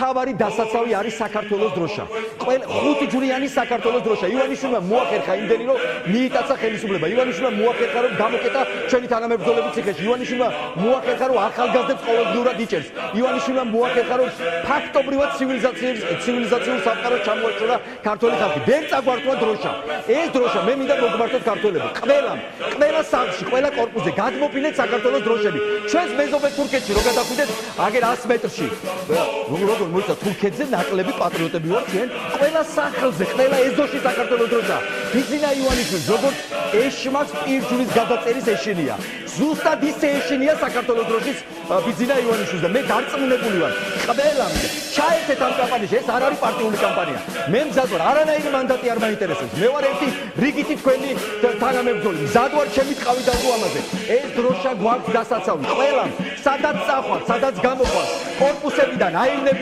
მთავარი დასაცავი არის საქართველოს დროშა. 5 ჯვრიანი საქართველოს დროშა. ივანიშვილმა მოახერხა იმდენი რომ მიიტაცა ხელისუფლება. ივანიშვილმა მოახერხა რომ გამოკეტა ჩვენი თანამებრძოლები ციხეში. ივანიშვილმა მოახერხა რომ ახალგაზრდებს ყოველდღიურად იჭერს. ივანიშვილმა მოახერხა რომ ფაქტობრივად ცივილიზაციურ სამყაროს ჩამოეწურა ქართველი ხალხი. ვერ წაგვართვა დროშა. ეს დროშა მე მინდა მოგმართოთ ქართველებო. ყველა სახლში, ყველა კორპუსზე გადმოფინეთ საქართველოს დროშები. ჩვენს მეზობელ თურქეთში რო გადახვიდეთ, აგერ 100 მეტრში. როგორ მოიცა თურქეთზე ნაკლები პატრიოტები ვარ ჩვენ. ყველა სახლზე, ყველა ეზოში საქართველოს დროშა. ბიძინა ივანიშვილს როგორც ეშმაკს პირჯვრის გადაწერის ეშინია. ზუსტად ისე ეშინია საქართველოს დროშის ბიძინა ივანიშვილს და მე დარწმუნებული ვარ. ყველამდე ჩაერთეთ ამ კამპანიაში, ეს არ არის პარტიული კამპანია. მე მზად ვარ, არანაირი მანდატი არ მაინტერესებს. მე ვარ ერთი რიგითი თქვენი თანამებრძოლი. მზად ვარ ჩემი ტყავი დადო ამაზე. ეს დროშა გვაქვს დასაცავი. ყველამ სადაც წახვათ, სადაც გამოყვანთ, კორპუსებიდან, აივნებიდან